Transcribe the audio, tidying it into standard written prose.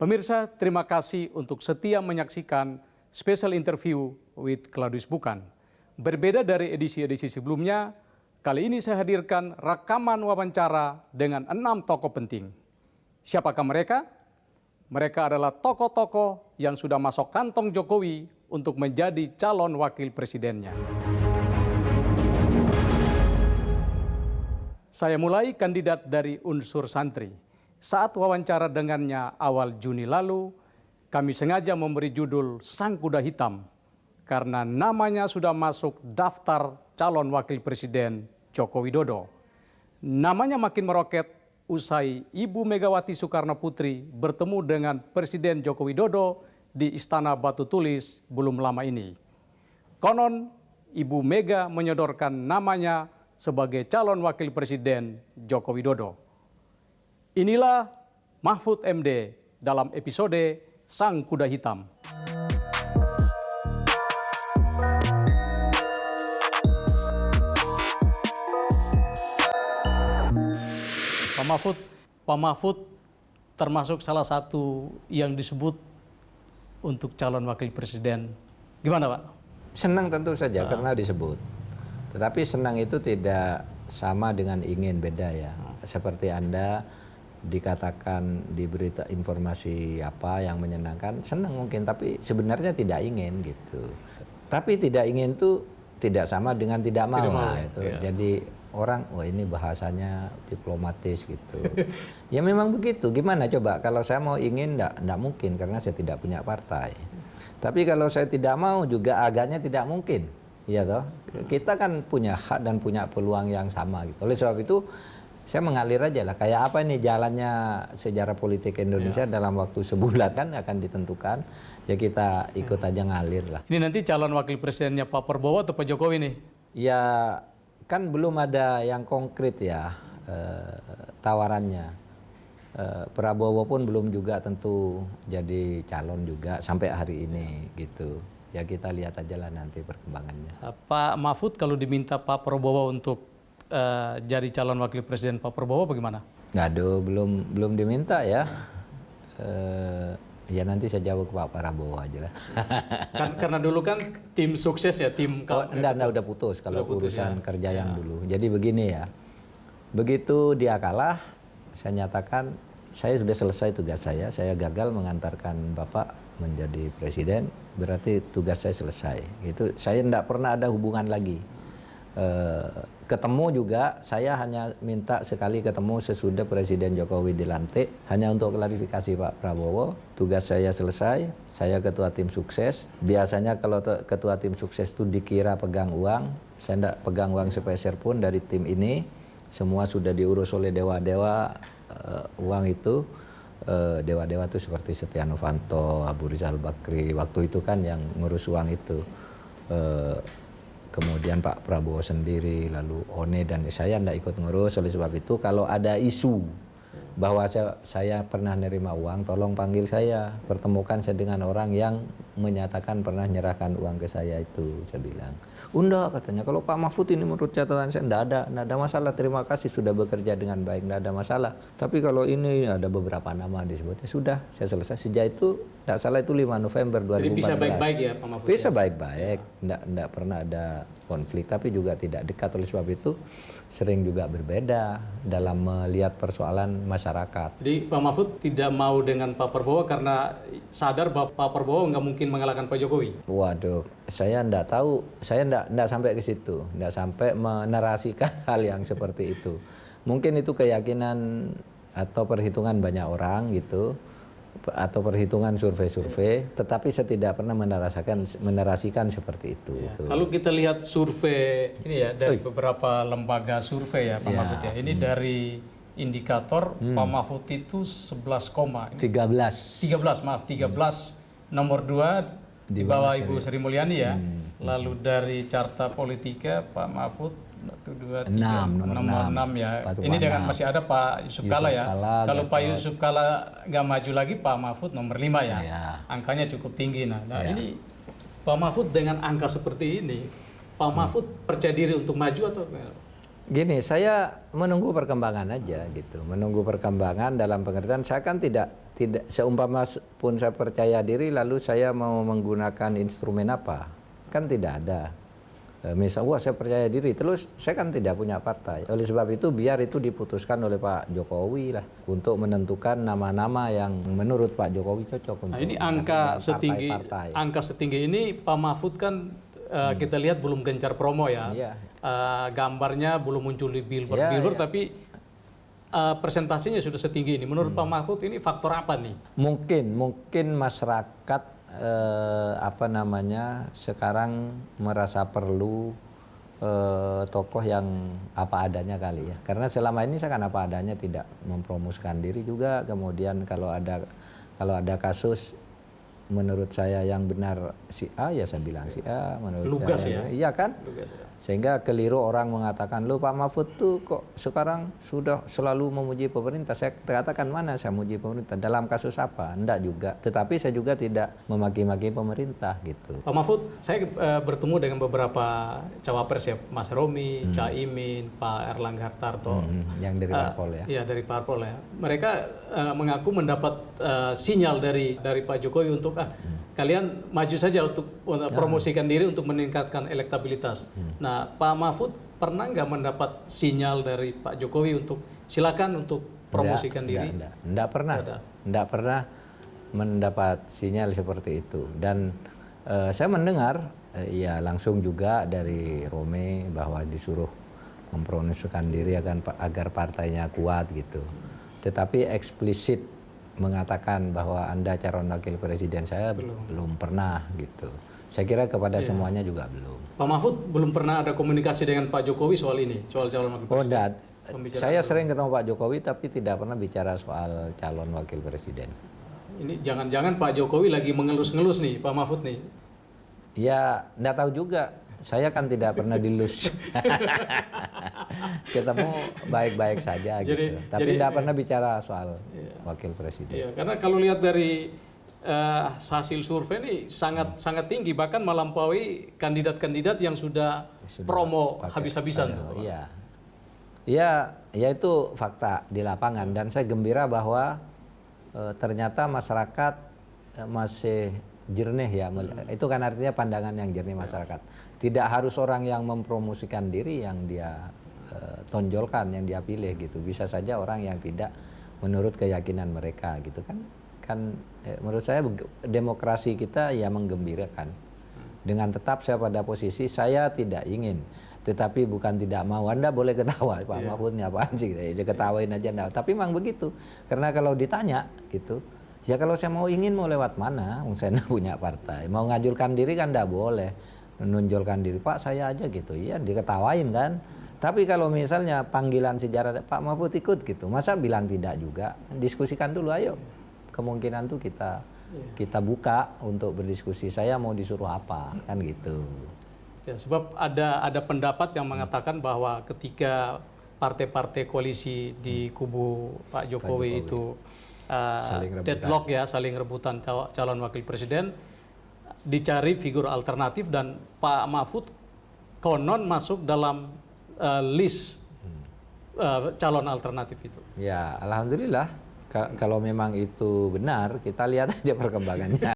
Pemirsa, terima kasih untuk setia menyaksikan special interview with Claudius Bukan. Berbeda dari edisi-edisi sebelumnya, kali ini saya hadirkan rekaman wawancara dengan 6 tokoh penting. Siapakah mereka? Mereka adalah tokoh-tokoh yang sudah masuk kantong Jokowi untuk menjadi calon wakil presidennya. Saya mulai kandidat dari unsur santri. Saat wawancara dengannya awal Juni lalu, kami sengaja memberi judul Sang Kuda Hitam karena namanya sudah masuk daftar calon wakil presiden Joko Widodo. Namanya makin meroket usai Ibu Megawati Soekarno Putri bertemu dengan Presiden Joko Widodo di Istana Batu Tulis belum lama ini. Konon Ibu Mega menyodorkan namanya sebagai calon wakil presiden Joko Widodo. Inilah Mahfud MD dalam episode Sang Kuda Hitam. Pak Mahfud termasuk salah satu yang disebut untuk calon wakil presiden. Gimana, Pak? Senang tentu saja karena disebut. Tetapi senang itu tidak sama dengan ingin, beda ya. Seperti Anda dikatakan diberi informasi apa yang menyenangkan, senang mungkin, tapi sebenarnya tidak ingin gitu. Tapi tidak ingin itu tidak sama dengan tidak mau lah itu. Ya. Jadi orang, wah ini bahasanya diplomatis gitu. Ya memang begitu. Gimana coba kalau saya mau ingin enggak mungkin karena saya tidak punya partai. Tapi kalau saya tidak mau juga agaknya tidak mungkin. Iya toh. Kita kan punya hak dan punya peluang yang sama gitu. Oleh sebab itu saya mengalir aja lah. Kayak apa ini jalannya sejarah politik Indonesia dalam waktu sebulan kan akan ditentukan. Ya kita ikut aja ngalir lah. Ini nanti calon wakil presidennya Pak Prabowo atau Pak Jokowi nih? Ya kan belum ada yang konkret ya tawarannya. Prabowo pun belum juga tentu jadi calon juga sampai hari ini gitu. Ya kita lihat aja lah nanti perkembangannya. Pak Mahfud kalau diminta Pak Prabowo untuk jadi calon wakil presiden Pak Prabowo bagaimana? Aduh, belum diminta ya. Ya nanti saya jawab ke Pak Prabowo aja lah. Karena dulu kan tim sukses ya, tim... Enggak udah putus kalau urusan kerja yang dulu. Jadi begini ya, begitu dia kalah, saya nyatakan saya sudah selesai tugas saya gagal mengantarkan Bapak menjadi presiden, berarti tugas saya selesai. Itu saya enggak pernah ada hubungan lagi. Ketemu juga saya hanya minta sekali ketemu sesudah Presiden Jokowi dilantik hanya untuk klarifikasi Pak Prabowo, tugas saya selesai, saya ketua tim sukses. Biasanya kalau ketua tim sukses itu dikira pegang uang, saya tidak pegang uang sepeser pun dari tim ini, semua sudah diurus oleh dewa-dewa uang itu. Dewa-dewa itu seperti Setia Novanto, Abu Rizal Bakri, waktu itu kan yang ngurus uang itu. Kemudian Pak Prabowo sendiri, lalu One dan saya tidak ikut ngurus. Oleh sebab itu kalau ada isu bahwa saya pernah nerima uang, tolong panggil saya, pertemukan saya dengan orang yang menyatakan pernah menyerahkan uang ke saya itu, saya bilang. Enggak, katanya, kalau Pak Mahfud ini menurut catatan saya enggak ada masalah, terima kasih sudah bekerja dengan baik, enggak ada masalah. Tapi kalau ini ada beberapa nama disebutnya, sudah, saya selesai. Sejak itu, enggak salah itu 5 November 2014. Jadi bisa baik-baik ya Pak Mahfud? Bisa baik-baik, enggak pernah ada konflik, tapi juga tidak dekat. Oleh sebab itu, sering juga berbeda dalam melihat persoalan masyarakat. Jadi Pak Mahfud tidak mau dengan Pak Prabowo karena sadar bahwa Pak Prabowo nggak mungkin mengalahkan Pak Jokowi? Waduh, saya enggak tahu, saya enggak sampai ke situ, enggak sampai menarasikan hal yang seperti itu. Mungkin itu keyakinan atau perhitungan banyak orang gitu, atau perhitungan survei-survei, tetapi saya tidak pernah menarasikan seperti itu. Ya, kalau kita lihat survei ini ya dari beberapa lembaga survei ya Pak Mahfud ya, ini dari indikator Pak Mahfud itu 13, nomor 2 di bawah Ibu Sri Mulyani ya. Lalu dari carta politika Pak Mahfud 1, 2, 3, nomor 6 ya. Ini dengan masih ada Pak Yusuf Kalla ya. Kalau Pak Yusuf Kalla nggak maju lagi, Pak Mahfud nomor 5 ya. Angkanya cukup tinggi. Nah ini Pak Mahfud dengan angka seperti ini, Pak Mahfud percaya diri untuk maju atau Gini, saya menunggu perkembangan aja gitu. Menunggu perkembangan dalam pengertian saya kan tidak seumpama pun saya percaya diri lalu saya mau menggunakan instrumen apa. Kan tidak ada. Misal, wah saya percaya diri, terus saya kan tidak punya partai. Oleh sebab itu biar itu diputuskan oleh Pak Jokowi lah untuk menentukan nama-nama yang menurut Pak Jokowi cocok untuk ini angka partai-partai. setinggi ini Pak Mahfud kan kita lihat belum gencar promo ya. Iya. Gambarnya belum muncul di billboard, tapi persentasenya sudah setinggi ini. Menurut Pak Mahfud ini faktor apa nih? Mungkin masyarakat sekarang merasa perlu tokoh yang apa adanya kali ya. Karena selama ini saya kan apa adanya, tidak mempromosikan diri juga. Kemudian kalau ada kasus menurut saya yang benar si A ya saya bilang si A, menurut Lugas saya, ya. iya kan? Lugas ya. Sehingga keliru orang mengatakan, "Lu Pak Mahfud tuh kok sekarang sudah selalu memuji pemerintah." Saya katakan, mana saya memuji pemerintah? Dalam kasus apa? Enggak juga. Tetapi saya juga tidak memaki-maki pemerintah gitu. Pak Mahfud, saya bertemu dengan beberapa cawapres ya, Mas Romi, Caimin, Pak Erlangga Hartarto. Yang dari Parpol ya. Iya, dari Parpol ya. Mereka mengaku mendapat sinyal dari Pak Jokowi untuk kalian maju saja untuk promosikan diri untuk meningkatkan elektabilitas. Nah, Pak Mahfud pernah nggak mendapat sinyal dari Pak Jokowi untuk silakan untuk promosikan diri? Enggak pernah. Enggak pernah mendapat sinyal seperti itu. Dan saya mendengar ya langsung juga dari Rome bahwa disuruh mempromosikan diri agar partainya kuat gitu. Tetapi eksplisit mengatakan bahwa Anda calon wakil presiden saya belum pernah gitu. Saya kira kepada semuanya juga belum. Pak Mahfud belum pernah ada komunikasi dengan Pak Jokowi soal ini, soal calon wakil presiden? Enggak. Saya sering ketemu Pak Jokowi tapi tidak pernah bicara soal calon wakil presiden. Ini jangan-jangan Pak Jokowi lagi mengelus-ngelus nih, Pak Mahfud nih? Ya, enggak tahu juga. Saya kan tidak pernah dilus. Ketemu baik-baik saja gitu. Tapi tidak pernah bicara soal wakil presiden. Iya, karena kalau lihat dari hasil survei ini sangat tinggi, bahkan melampaui kandidat-kandidat yang sudah promo habis-habisan. Iya. Ya itu fakta di lapangan dan saya gembira bahwa ternyata masyarakat masih jernih ya. Itu kan artinya pandangan yang jernih masyarakat. Tidak harus orang yang mempromosikan diri yang dia tonjolkan, yang dia pilih gitu. Bisa saja orang yang tidak menurut keyakinan mereka gitu kan. Menurut saya demokrasi kita ya menggembirakan. Dengan tetap saya pada posisi saya tidak ingin, tetapi bukan tidak mau. Anda boleh ketawa, Pak Mahfud ini apaan sih? Dia ketawain aja enggak. Tapi memang begitu. Karena kalau ditanya gitu, ya kalau saya mau lewat mana? Saya enggak punya partai. Mau ngajurkan diri kan enggak boleh. Menonjolkan diri, Pak saya aja gitu. Iya diketawain kan. Tapi kalau misalnya panggilan sejarah Pak Mahfud ikut gitu, masa bilang tidak juga? Diskusikan dulu ayo. Kemungkinan tuh kita buka untuk berdiskusi. Saya mau disuruh apa kan gitu. Ya, sebab ada pendapat yang mengatakan bahwa ketika partai-partai koalisi di kubu Pak Jokowi itu deadlock ya, saling rebutan calon wakil presiden, dicari figur alternatif dan Pak Mahfud konon masuk dalam list calon alternatif itu. Ya, alhamdulillah. Kalau memang itu benar, kita lihat aja perkembangannya.